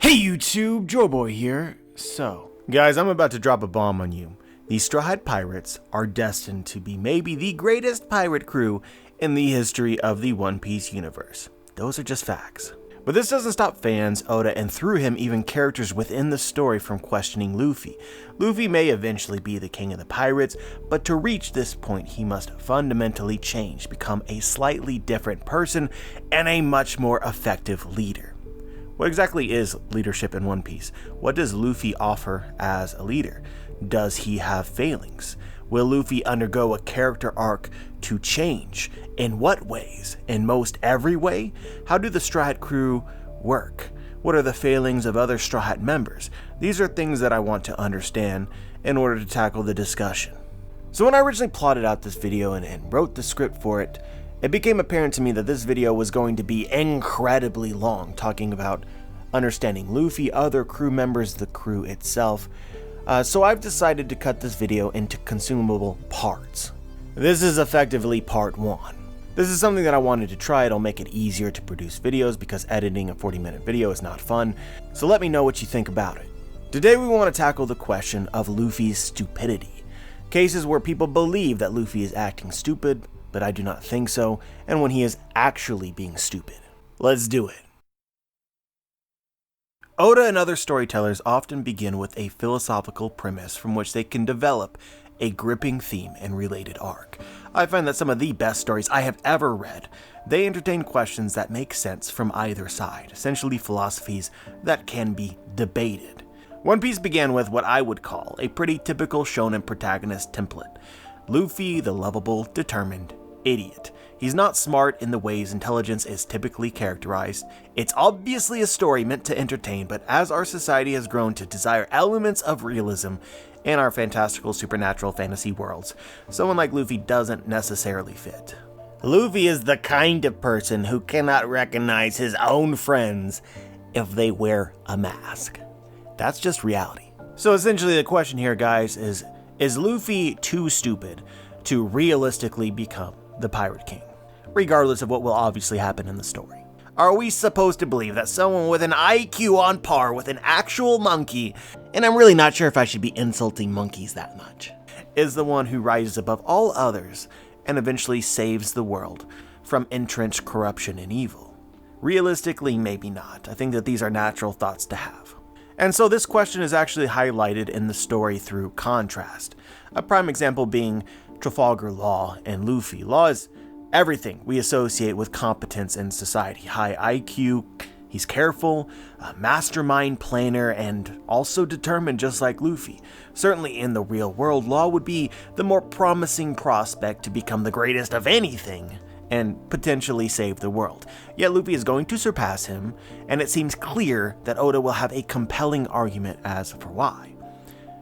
Hey YouTube, Joeboy here. So, guys, I'm about to drop a bomb on you. The Straw Hat Pirates are destined to be maybe the greatest pirate crew in the history of the One Piece universe. Those are just facts. But this doesn't stop fans, Oda, and through him even characters within the story from questioning Luffy. Luffy may eventually be the king of the pirates, but to reach this point he must fundamentally change, become a slightly different person, and a much more effective leader. What exactly is leadership in One Piece? What does Luffy offer as a leader? Does he have failings? Will Luffy undergo a character arc to change? In what ways? In most every way? How do the Straw Hat crew work? What are the failings of other Straw Hat members? These are things that I want to understand in order to tackle the discussion. So when I originally plotted out this video and wrote the script for it, it became apparent to me that this video was going to be incredibly long, talking about understanding Luffy, other crew members, the crew itself. So I've decided to cut this video into consumable parts. This is effectively part 1. This is something that I wanted to try. It'll make it easier to produce videos because editing a 40-minute video is not fun. So let me know what you think about it. Today we want to tackle the question of Luffy's stupidity. Cases where people believe that Luffy is acting stupid, but I do not think so, and when he is actually being stupid. Let's do it. Oda and other storytellers often begin with a philosophical premise from which they can develop a gripping theme and related arc. I find that some of the best stories I have ever read, they entertain questions that make sense from either side, essentially philosophies that can be debated. One Piece began with what I would call a pretty typical shonen protagonist template. Luffy, the lovable, determined idiot. He's not smart in the ways intelligence is typically characterized. It's obviously a story meant to entertain, but as our society has grown to desire elements of realism in our fantastical supernatural fantasy worlds, someone like Luffy doesn't necessarily fit. Luffy is the kind of person who cannot recognize his own friends if they wear a mask. That's just reality. So essentially the question here, guys, is Luffy too stupid to realistically become the Pirate King, regardless of what will obviously happen in the story? Are we supposed to believe that someone with an IQ on par with an actual monkey, and I'm really not sure if I should be insulting monkeys that much, is the one who rises above all others and eventually saves the world from entrenched corruption and evil? Realistically, maybe not. I think that these are natural thoughts to have. And so this question is actually highlighted in the story through contrast. A prime example being Trafalgar Law and Luffy. Law is everything we associate with competence in society. High IQ, he's careful, a mastermind planner, and also determined just like Luffy. Certainly in the real world, Law would be the more promising prospect to become the greatest of anything and potentially save the world. Yet Luffy is going to surpass him, and it seems clear that Oda will have a compelling argument as for why,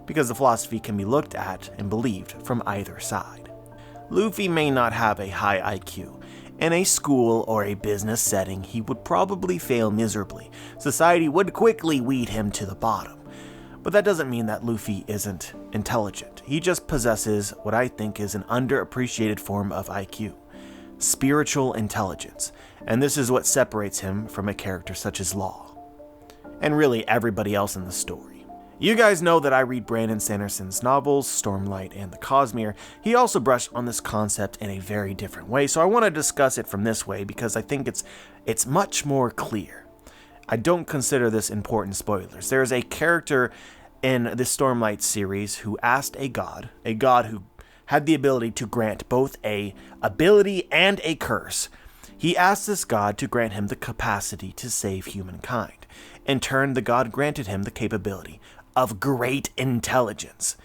because the philosophy can be looked at and believed from either side. Luffy may not have a high IQ. In a school or a business setting, he would probably fail miserably. Society would quickly weed him to the bottom. But that doesn't mean that Luffy isn't intelligent. He just possesses what I think is an underappreciated form of IQ. Spiritual intelligence. And this is what separates him from a character such as Law, and really everybody else in the story. You guys know that I read Brandon Sanderson's novels, Stormlight and The Cosmere. He also brushed on this concept in a very different way, so I want to discuss it from this way because I think it's much more clear. I don't consider this important spoilers. There is a character in the Stormlight series who asked a god who had the ability to grant both a ability and a curse. He asked this god to grant him the capacity to save humankind. In turn, the god granted him the capability of great intelligence.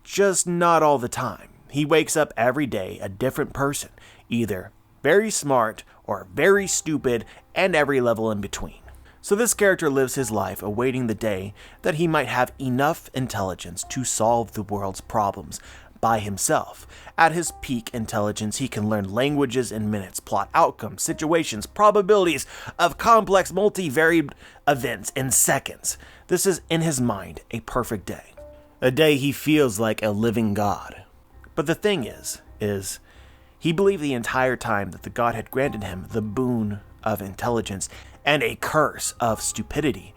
Just not all the time. He wakes up every day a different person, either very smart or very stupid, and every level in between. So this character lives his life awaiting the day that he might have enough intelligence to solve the world's problems by himself. At his peak intelligence, he can learn languages in minutes, plot outcomes, situations, probabilities of complex multivariate events in seconds. This is, in his mind, a perfect day. A day he feels like a living god. But the thing is he believed the entire time that the god had granted him the boon of intelligence and a curse of stupidity.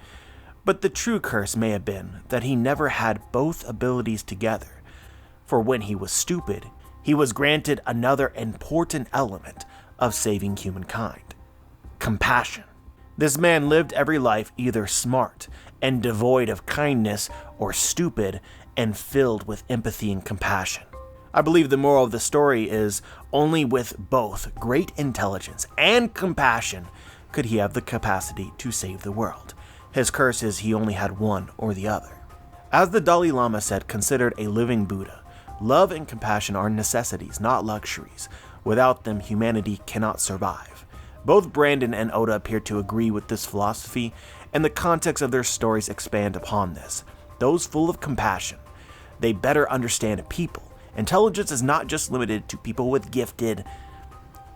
But the true curse may have been that he never had both abilities together, for when he was stupid, he was granted another important element of saving humankind: compassion. This man lived every life either smart and devoid of kindness, or stupid and filled with empathy and compassion. I believe the moral of the story is only with both great intelligence and compassion could he have the capacity to save the world. His curse is he only had one or the other. As the Dalai Lama said, considered a living Buddha, love and compassion are necessities, not luxuries. Without them, humanity cannot survive. Both Brandon and Oda appear to agree with this philosophy, and the context of their stories expand upon this. Those full of compassion, they better understand people. Intelligence is not just limited to people with gifted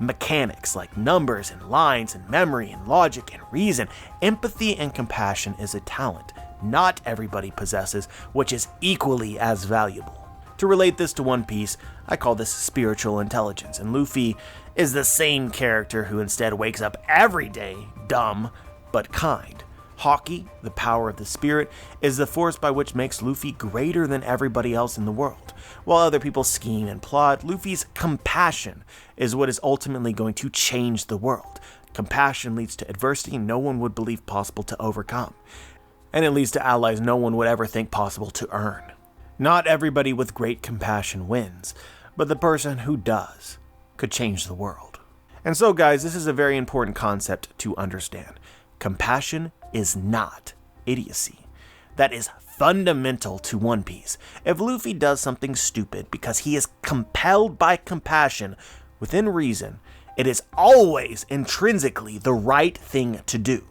mechanics like numbers and lines and memory and logic and reason. Empathy and compassion is a talent not everybody possesses, which is equally as valuable. To relate this to One Piece, I call this spiritual intelligence, and Luffy is the same character who instead wakes up every day dumb but kind. Haki, the power of the spirit, is the force by which makes Luffy greater than everybody else in the world. While other people scheme and plot, Luffy's compassion is what is ultimately going to change the world. Compassion leads to adversity no one would believe possible to overcome, and it leads to allies no one would ever think possible to earn. Not everybody with great compassion wins, but the person who does could change the world. And so guys, this is a very important concept to understand. Compassion is not idiocy. That is fundamental to One Piece. If Luffy does something stupid because he is compelled by compassion within reason, it is always intrinsically the right thing to do.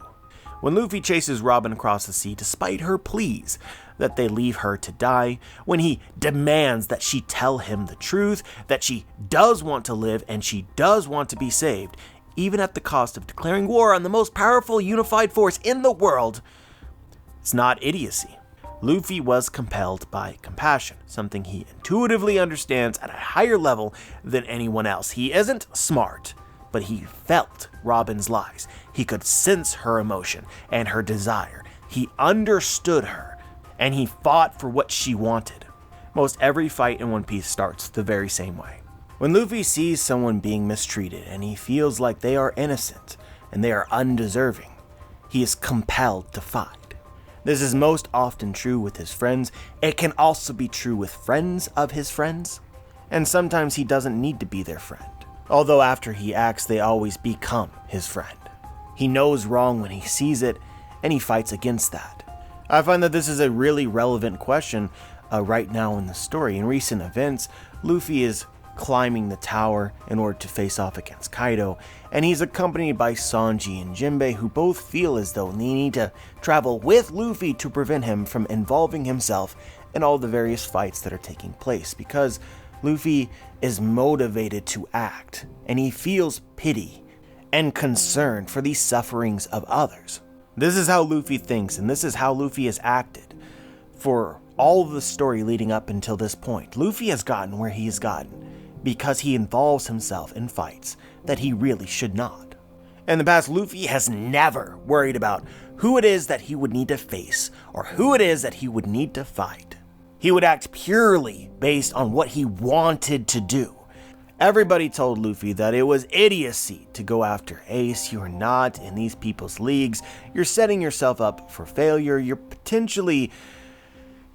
When Luffy chases Robin across the sea despite her pleas that they leave her to die, when he demands that she tell him the truth, that she does want to live and she does want to be saved, even at the cost of declaring war on the most powerful unified force in the world, it's not idiocy. Luffy was compelled by compassion, something he intuitively understands at a higher level than anyone else. He isn't smart, but he felt Robin's lies. He could sense her emotion and her desire. He understood her, and he fought for what she wanted. Most every fight in One Piece starts the very same way. When Luffy sees someone being mistreated and he feels like they are innocent and they are undeserving, he is compelled to fight. This is most often true with his friends. It can also be true with friends of his friends, and sometimes he doesn't need to be their friend. Although after he acts, they always become his friend. He knows wrong when he sees it, and he fights against that. I find that this is a really relevant question right now in the story. In recent events, Luffy is climbing the tower in order to face off against Kaido, and he's accompanied by Sanji and Jinbei, who both feel as though they need to travel with Luffy to prevent him from involving himself in all the various fights that are taking place, because Luffy is motivated to act, and he feels pity and concern for the sufferings of others. This is how Luffy thinks, and this is how Luffy has acted for all of the story leading up until this point. Luffy has gotten where he has gotten because he involves himself in fights that he really should not. In the past, Luffy has never worried about who it is that he would need to face or who it is that he would need to fight. He would act purely based on what he wanted to do. Everybody told Luffy that it was idiocy to go after Ace. You are not in these people's leagues. You're setting yourself up for failure. You're potentially,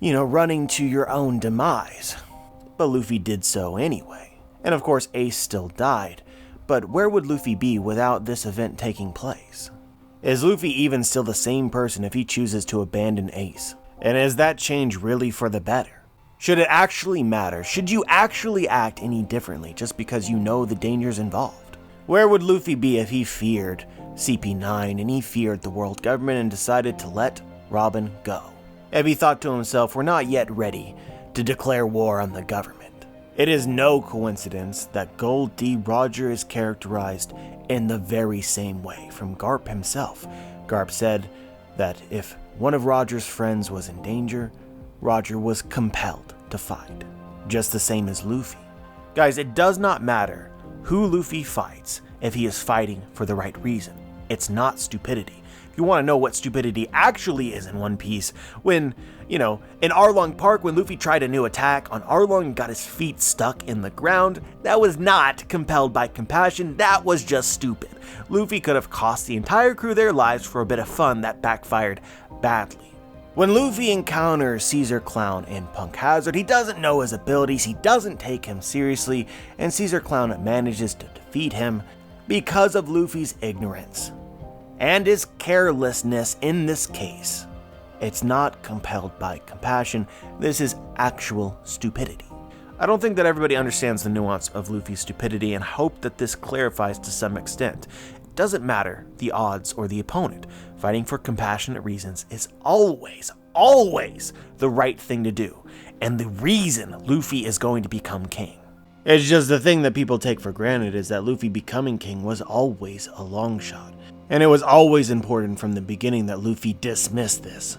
running to your own demise. But Luffy did so anyway. And of course, Ace still died. But where would Luffy be without this event taking place? Is Luffy even still the same person if he chooses to abandon Ace? And is that change really for the better? Should it actually matter? Should you actually act any differently just because you know the dangers involved? Where would Luffy be if he feared CP9 and he feared the world government and decided to let Robin go? If he thought to himself, we're not yet ready to declare war on the government. It is no coincidence that Gold D. Roger is characterized in the very same way from Garp himself. Garp said that if one of Roger's friends was in danger, Roger was compelled to fight, just the same as Luffy. Guys, it does not matter who Luffy fights if he is fighting for the right reason. It's not stupidity. If you want to know what stupidity actually is in One Piece, when, in Arlong Park, when Luffy tried a new attack on Arlong and got his feet stuck in the ground, that was not compelled by compassion, that was just stupid. Luffy could have cost the entire crew their lives for a bit of fun that backfired badly. When Luffy encounters Caesar Clown in Punk Hazard, he doesn't know his abilities, he doesn't take him seriously, and Caesar Clown manages to defeat him because of Luffy's ignorance and his carelessness in this case. It's not compelled by compassion, this is actual stupidity. I don't think that everybody understands the nuance of Luffy's stupidity, and hope that this clarifies to some extent. It doesn't matter the odds or the opponent. Fighting for compassionate reasons is always the right thing to do, and the reason Luffy is going to become king. It's just the thing that people take for granted is that Luffy becoming king was always a long shot, and it was always important from the beginning that Luffy dismiss this.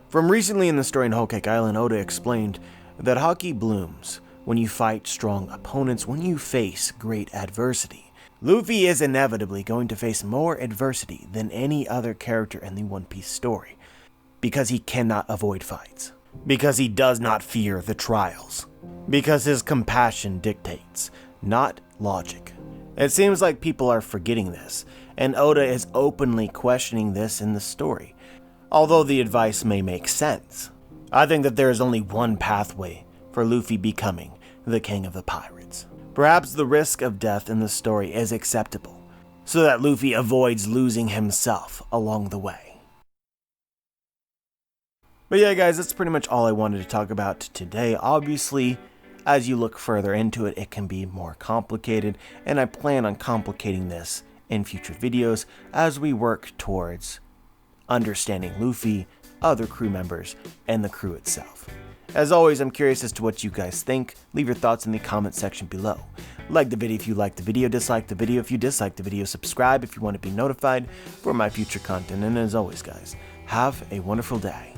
From recently in the story in Whole Cake Island, Oda explained that Haki blooms when you fight strong opponents, when you face great adversity. Luffy is inevitably going to face more adversity than any other character in the One Piece story, because he cannot avoid fights, because he does not fear the trials, because his compassion dictates, not logic. It seems like people are forgetting this, and Oda is openly questioning this in the story, although the advice may make sense. I think that there is only one pathway for Luffy becoming the king of the pirates. Perhaps the risk of death in the story is acceptable, so that Luffy avoids losing himself along the way. But yeah guys, that's pretty much all I wanted to talk about today. Obviously, as you look further into it, it can be more complicated, and I plan on complicating this in future videos as we work towards understanding Luffy, other crew members, and the crew itself. As always, I'm curious as to what you guys think. Leave your thoughts in the comment section below. Like the video if you liked the video, dislike the video if you disliked the video, subscribe if you want to be notified for my future content, and as always guys, have a wonderful day.